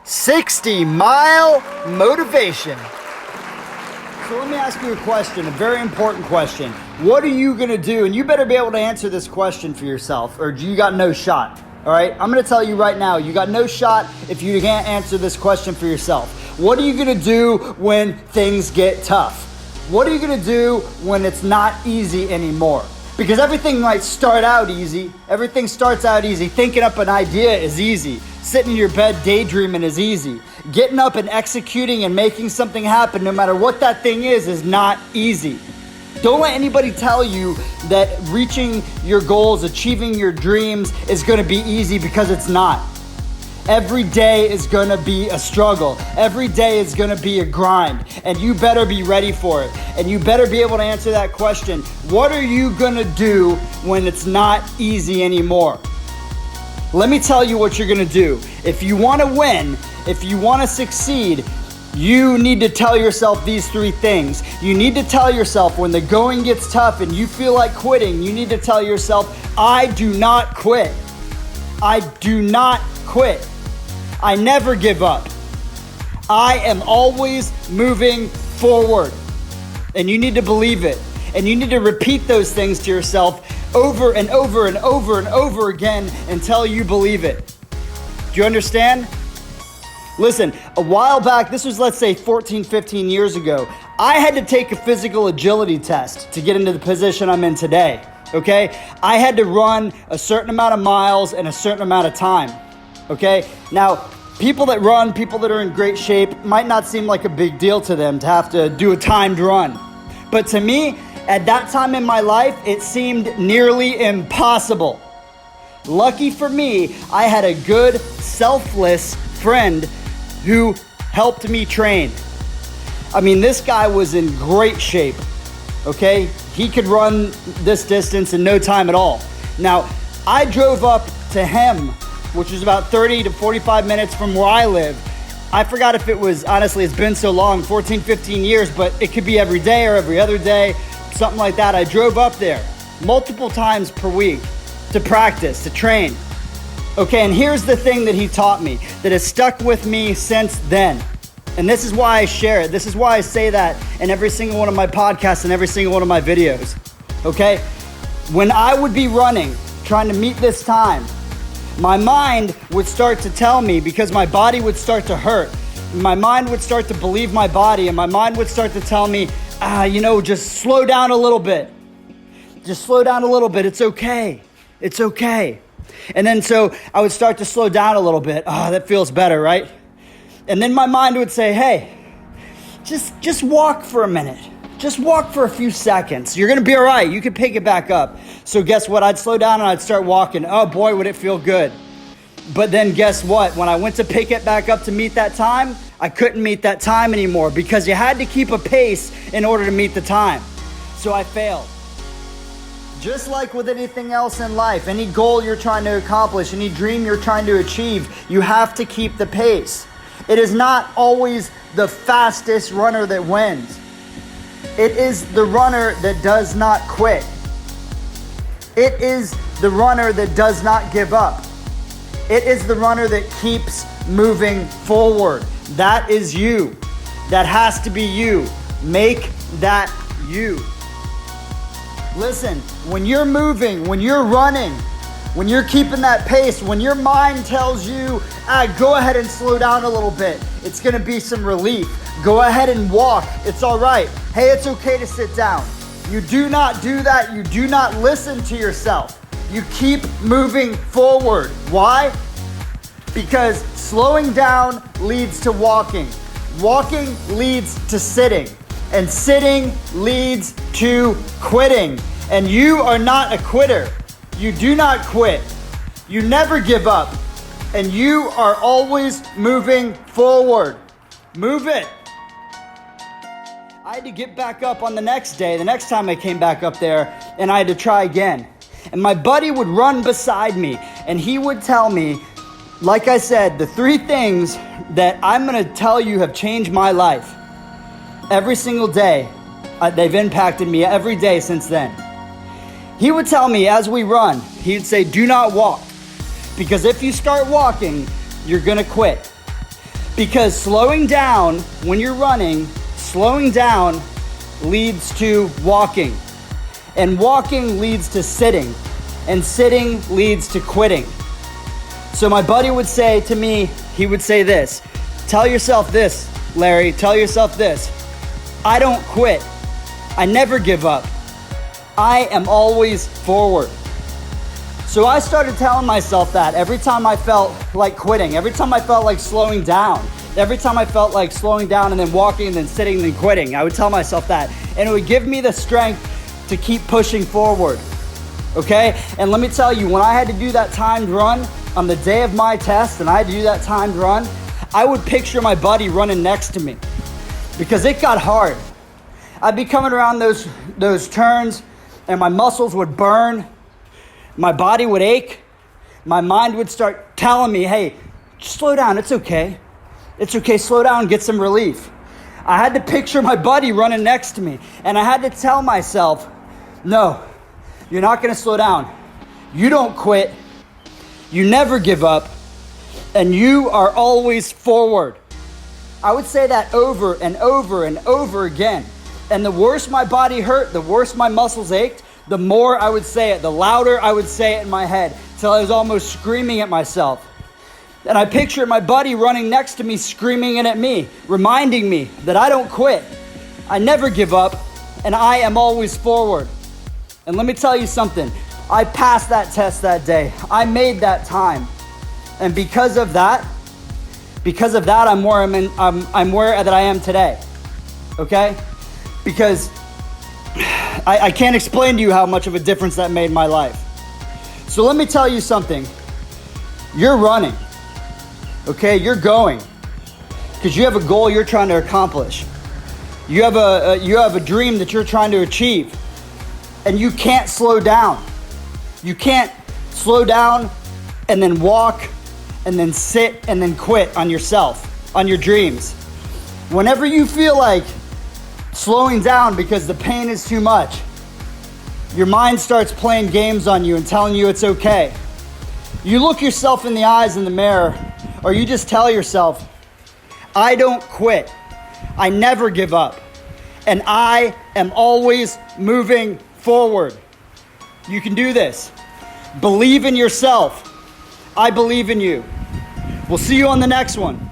60-mile motivation. So let me ask you a question, a very important question. What are you going to do? And you better be able to answer this question for yourself, or you got no shot. All right, I'm going to tell you right now, you got no shot if you can't answer this question for yourself. What are you going to do when things get tough? What are you going to do when it's not easy anymore? Because everything might start out easy. Everything starts out easy. Thinking up an idea is easy. Sitting in your bed daydreaming is easy. Getting up and executing and making something happen, no matter what that thing is not easy. Don't let anybody tell you that reaching your goals, achieving your dreams is going to be easy, because it's not. Every day is going to be a struggle. Every day is going to be a grind, and you better be ready for it. And you better be able to answer that question. What are you going to do when it's not easy anymore? Let me tell you what you're going to do. If you want to win, if you want to succeed, you need to tell yourself these three things. You need to tell yourself when the going gets tough and you feel like quitting, you need to tell yourself, I do not quit. I do not quit. I never give up. I am always moving forward. And you need to believe it. And you need to repeat those things to yourself over and over and over and over again until you believe it. Do you understand? Listen, a while back, this was, let's say 14, 15 years ago, I had to take a physical agility test to get into the position I'm in today, okay? I had to run a certain amount of miles in a certain amount of time, okay? Now, people that run, people that are in great shape, might not seem like a big deal to them to have to do a timed run. But to me, at that time in my life, it seemed nearly impossible. Lucky for me, I had a good, selfless friend who helped me train. I mean, this guy was in great shape, okay? He could run this distance in no time at all. Now, I drove up to him, which is about 30 to 45 minutes from where I live. I forgot if it was, honestly, it's been so long, 14, 15 years, but it could be every day or every other day, something like that. I drove up there multiple times per week to practice, to train. Okay, and here's the thing that he taught me that has stuck with me since then. And this is why I share it. This is why I say that in every single one of my podcasts and every single one of my videos. Okay? When I would be running, trying to meet this time, my mind would start to tell me, because my body would start to hurt. My mind would start to believe my body, and my mind would start to tell me, just slow down a little bit. Just slow down a little bit. It's okay. It's okay. And then so I would start to slow down a little bit. That feels better, right? And then my mind would say, hey, just walk for a minute. Just walk for a few seconds. You're going to be all right. You can pick it back up. So guess what? I'd slow down and I'd start walking. Oh boy, would it feel good. But then guess what? When I went to pick it back up to meet that time, I couldn't meet that time anymore, because you had to keep a pace in order to meet the time. So I failed. Just like with anything else in life, any goal you're trying to accomplish, any dream you're trying to achieve, you have to keep the pace. It is not always the fastest runner that wins. It is the runner that does not quit. It is the runner that does not give up. It is the runner that keeps moving forward. That is you. That has to be you. Make that you. Listen, when you're moving, when you're running, when you're keeping that pace, when your mind tells you, go ahead and slow down a little bit, it's going to be some relief. Go ahead and walk. It's all right. Hey, it's okay to sit down. You do not do that. You do not listen to yourself. You keep moving forward. Why? Because slowing down leads to walking. Walking leads to sitting. And sitting leads to quitting. And you are not a quitter. You do not quit. You never give up. And you are always moving forward. Move it. I had to get back up on the next day, the next time I came back up there, and I had to try again. And my buddy would run beside me, and he would tell me, like I said, the three things that I'm going to tell you have changed my life. Every single day, they've impacted me every day since then. He would tell me as we run, he'd say, do not walk. Because if you start walking, you're going to quit. Because slowing down when you're running, slowing down leads to walking. And walking leads to sitting. And sitting leads to quitting. So my buddy would say to me, he would say this, tell yourself this, Larry, tell yourself this. I don't quit. I never give up. I am always forward. So I started telling myself that every time I felt like quitting, every time I felt like slowing down, every time I felt like slowing down and then walking and then sitting and then quitting, I would tell myself that. And it would give me the strength to keep pushing forward. Okay? And let me tell you, when I had to do that timed run on the day of my test and I had to do that timed run, I would picture my buddy running next to me because it got hard. I'd be coming around those turns and my muscles would burn. My body would ache. My mind would start telling me, hey, slow down, it's okay. It's okay, slow down, get some relief. I had to picture my buddy running next to me, and I had to tell myself, no, you're not gonna slow down. You don't quit. You never give up, and you are always forward. I would say that over and over and over again. And the worse my body hurt, the worse my muscles ached, the more I would say it, the louder I would say it in my head, till I was almost screaming at myself. And I pictured my buddy running next to me, screaming it at me, reminding me that I don't quit, I never give up, and I am always forward. And let me tell you something, I passed that test that day. I made that time. And because of that, I'm where that I am today. Okay? Because I can't explain to you how much of a difference that made in my life. So let me tell you something. You're running. Okay? You're going. Because you have a goal you're trying to accomplish. You have a dream that you're trying to achieve. And you can't slow down. You can't slow down and then walk and then sit and then quit on yourself, on your dreams. Whenever you feel like slowing down because the pain is too much, your mind starts playing games on you and telling you it's okay. You look yourself in the eyes in the mirror, or you just tell yourself, I don't quit. I never give up. And I am always moving forward. You can do this. Believe in yourself. I believe in you. We'll see you on the next one.